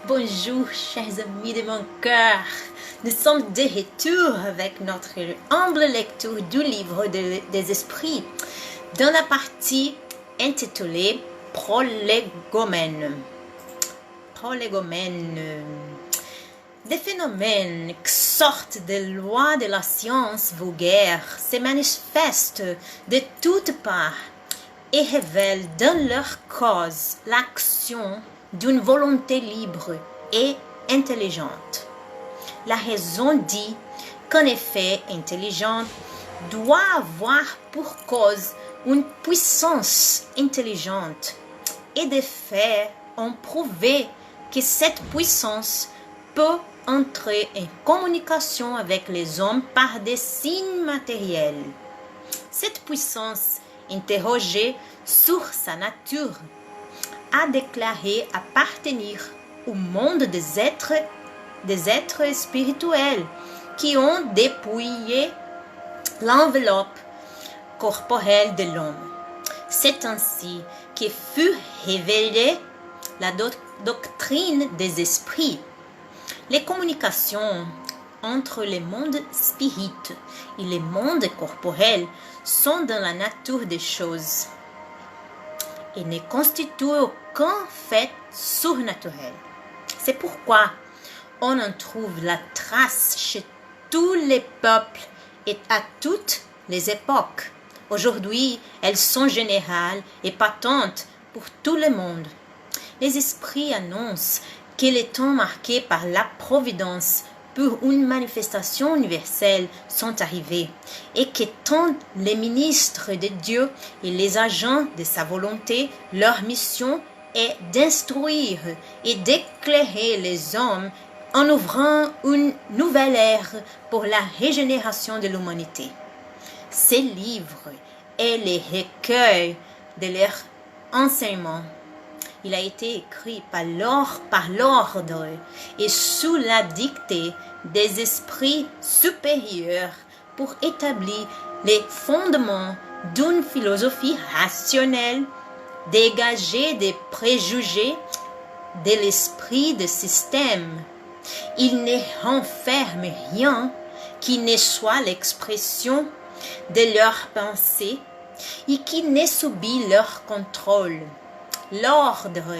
Bonjour chers amis de mon cœur, nous sommes de retour avec notre humble lecture du livre des esprits dans la partie intitulée Prolégomène. Des phénomènes qui sortent des lois de la science vulgaire se manifestent de toutes parts et révèlent dans leur cause l'action d'une volonté libre et intelligente. La raison dit qu'un effet intelligent doit avoir pour cause une puissance intelligente, et des faits ont prouvé que cette puissance peut entrer en communication avec les hommes par des signes matériels. Cette puissance, interrogée sur sa nature, a déclaré appartenir au monde des êtres spirituels qui ont dépouillé l'enveloppe corporelle de l'homme. C'est ainsi que fut révélée la doctrine des esprits. Les communications entre le monde spirit et le monde corporel sont dans la nature des choses et ne constituent aucun fait surnaturel. C'est pourquoi on en trouve la trace chez tous les peuples et à toutes les époques. Aujourd'hui, elles sont générales et patentes pour tout le monde. Les esprits annoncent que les temps marqués par la providence pour une manifestation universelle sont arrivés et que tant les ministres de Dieu et les agents de sa volonté, leur mission est d'instruire et d'éclairer les hommes en ouvrant une nouvelle ère pour la régénération de l'humanité. Ces livres est le recueil de leur enseignement. Il a été écrit par l'ordre et sous la dictée des esprits supérieurs pour établir les fondements d'une philosophie rationnelle, dégagée des préjugés de l'esprit de système. Il ne renferme rien qui ne soit l'expression de leurs pensées et qui ne subit leur contrôle. L'ordre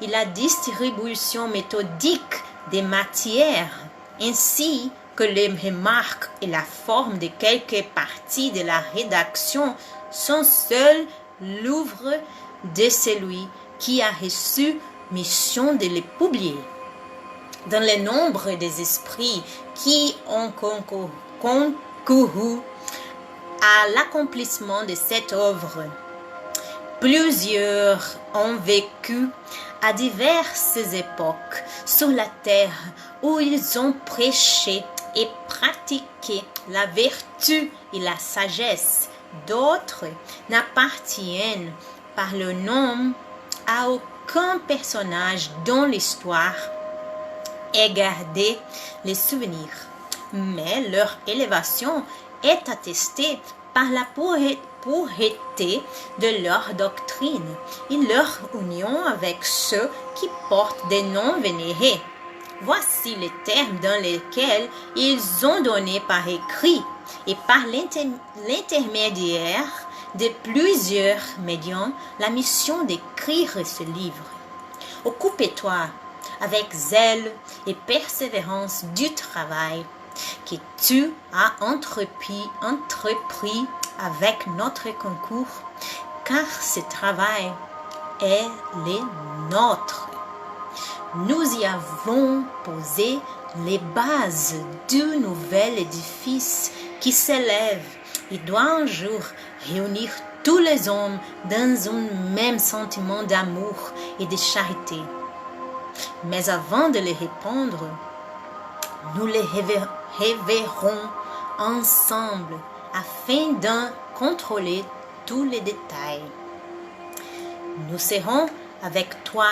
et la distribution méthodique des matières, ainsi que les remarques et la forme de quelques parties de la rédaction sont seuls l'œuvre de celui qui a reçu mission de les publier. Dans le nombre des esprits qui ont concouru à l'accomplissement de cette œuvre, plusieurs ont vécu à diverses époques sur la terre où ils ont prêché et pratiqué la vertu et la sagesse. D'autres n'appartiennent par le nom à aucun personnage dont l'histoire est gardée les souvenirs, mais leur élévation est attestée par la pureté de leur doctrine et leur union avec ceux qui portent des noms vénérés. Voici les termes dans lesquels ils ont donné par écrit et par l'intermédiaire de plusieurs médiums la mission d'écrire ce livre. Occupe-toi avec zèle et persévérance du travail que tu as entrepris avec notre concours, car ce travail est le nôtre. Nous y avons posé les bases du nouvel édifice qui s'élève et doit un jour réunir tous les hommes dans un même sentiment d'amour et de charité. Mais avant de les répondre, nous les reverrons ensemble afin d'en contrôler tous les détails. Nous serons avec toi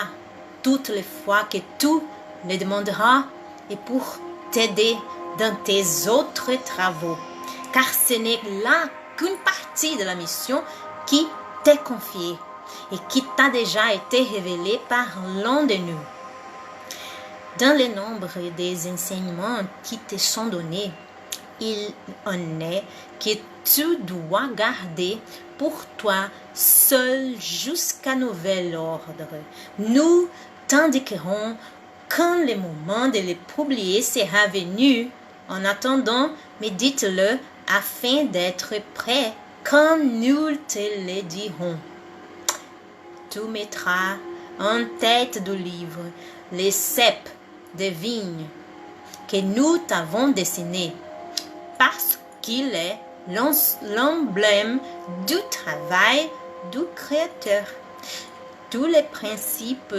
toutes les fois que tu le demanderas et pour t'aider dans tes autres travaux, car ce n'est là qu'une partie de la mission qui t'est confiée et qui t'a déjà été révélée par l'un de nous. Dans le nombre des enseignements qui te sont donnés, il en est que tu dois garder pour toi seul jusqu'à nouvel ordre. Nous t'indiquerons quand le moment de le publier sera venu. En attendant, médite-le afin d'être prêt quand nous te le dirons. Tu mettras en tête du livre les cèpes des vignes que nous t'avons dessinées, parce qu'il est l'emblème du travail du Créateur. Tous les principes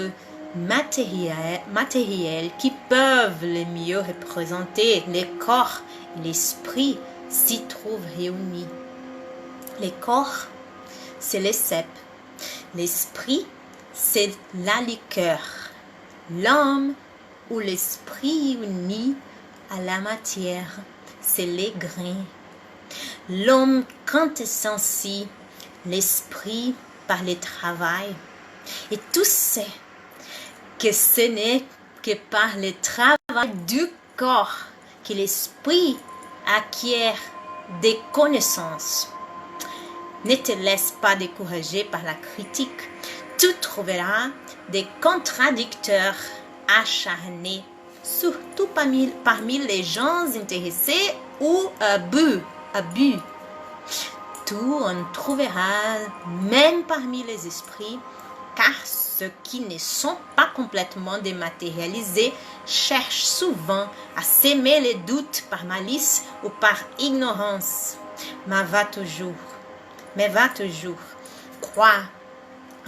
matériels qui peuvent le mieux représenter le corps et l'esprit s'y trouvent réunis. Le corps, c'est le cèpe. L'esprit, c'est la liqueur. L'homme ou l'esprit uni à la matière, c'est les grains. L'homme quintessence, l'esprit par le travail. Et tout sait que ce n'est que par le travail du corps que l'esprit acquiert des connaissances. Ne te laisse pas décourager par la critique. Tu trouveras des contradicteurs acharnés, surtout parmi les gens intéressés ou abus. Tu en trouveras même parmi les esprits, car ceux qui ne sont pas complètement dématérialisés cherchent souvent à s'aimer les doutes par malice ou par ignorance. Mais va toujours, crois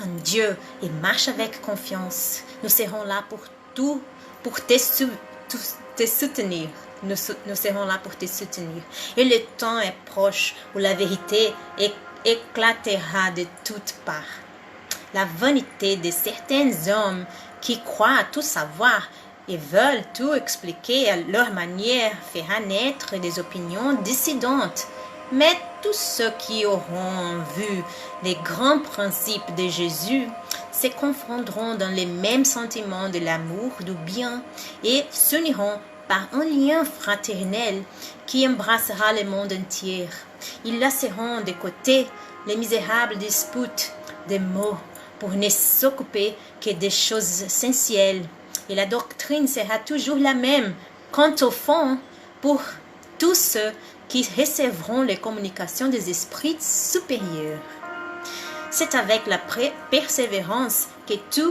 en Dieu et marche avec confiance. Nous serons là pour te soutenir. Nous serons là pour te soutenir. Et le temps est proche où la vérité éclatera de toutes parts. La vanité de certains hommes qui croient tout savoir et veulent tout expliquer à leur manière fera naître des opinions dissidentes. Mais tous ceux qui auront vu les grands principes de Jésus se confronteront dans les mêmes sentiments de l'amour, du bien et s'uniront par un lien fraternel qui embrassera le monde entier. Ils laisseront de côté les misérables disputes des mots pour ne s'occuper que des choses essentielles. Et la doctrine sera toujours la même. Quant au fond, pour tous ceux qui recevront les communications des esprits supérieurs. C'est avec la persévérance que tu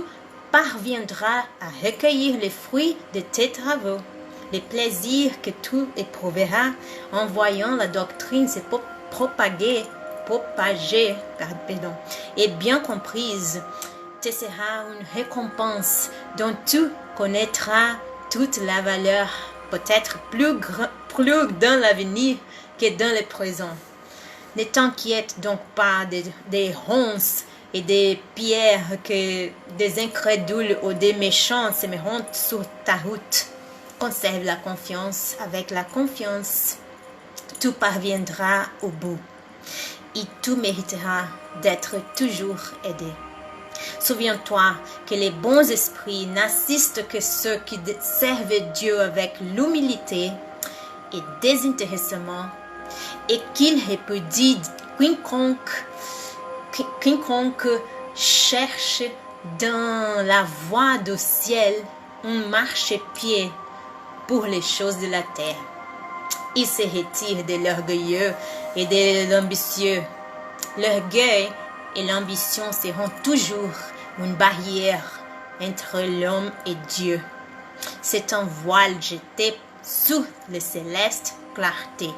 parviendras à recueillir les fruits de tes travaux. Les plaisirs que tu éprouveras en voyant la doctrine se propager, et bien comprise, te sera une récompense dont tu connaîtras toute la valeur, peut-être plus dans l'avenir que dans le présent. Ne t'inquiète donc pas des ronces et des pierres que des incrédules ou des méchants semeront sur ta route. Conserve la confiance. Avec la confiance, tu parviendras au bout et tu mériteras d'être toujours aidé. Souviens-toi que les bons esprits n'assistent que ceux qui servent Dieu avec l'humilité et désintéressement, et qu'il répudie quiconque cherche dans la voie du ciel un marchepied pour les choses de la terre. Il se retire de l'orgueilleux et de l'ambitieux. L'orgueil et l'ambition seront toujours une barrière entre l'homme et Dieu. C'est un voile jeté sous le céleste clarté.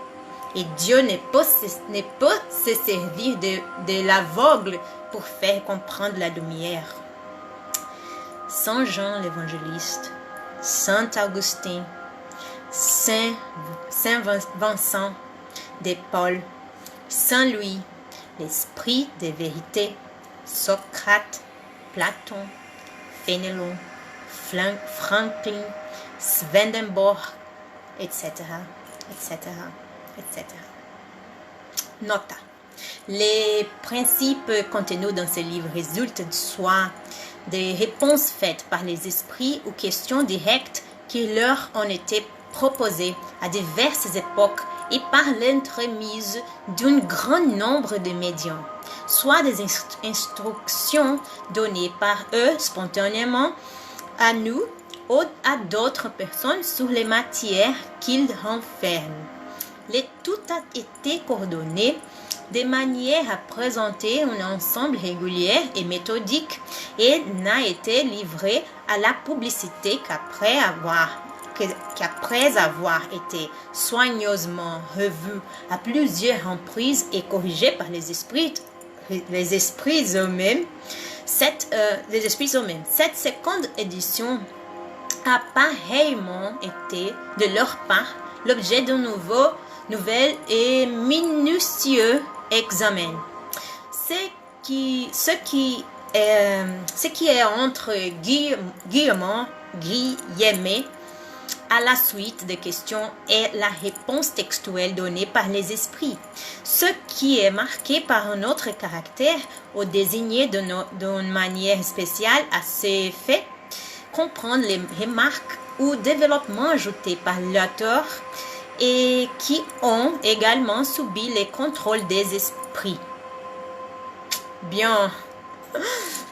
Et Dieu ne peut se servir de l'aveugle pour faire comprendre la lumière. Saint Jean l'évangéliste, Saint Augustin, Saint Vincent de Paul, Saint Louis, l'esprit de vérité, Socrate, Platon, Fénelon, Franklin, Swedenborg, etc., etc., etc. Nota. Les principes contenus dans ce livre résultent soit des réponses faites par les esprits aux questions directes qui leur ont été proposées à diverses époques et par l'entremise d'un grand nombre de médiums, soit des instructions données par eux spontanément à nous ou à d'autres personnes sur les matières qu'ils renferment. Le tout a été coordonné de manière à présenter un ensemble régulier et méthodique et n'a été livré à la publicité qu'après avoir été soigneusement revu à plusieurs reprises et corrigé par les esprits eux-mêmes. Cette seconde édition a pareillement été de leur part l'objet d'un nouvel et minutieux examen. Ce qui est entre guillemets à la suite des questions est la réponse textuelle donnée par les esprits, ce qui est marqué par un autre caractère ou désigné d'une manière spéciale à ces faits, comprendre les remarques ou développements ajoutés par l'auteur et qui ont également subi les contrôles des esprits. Bien,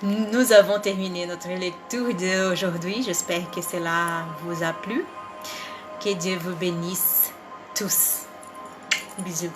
nous avons terminé notre lecture d'aujourd'hui. J'espère que cela vous a plu. Que Dieu vous bénisse tous. Bisous.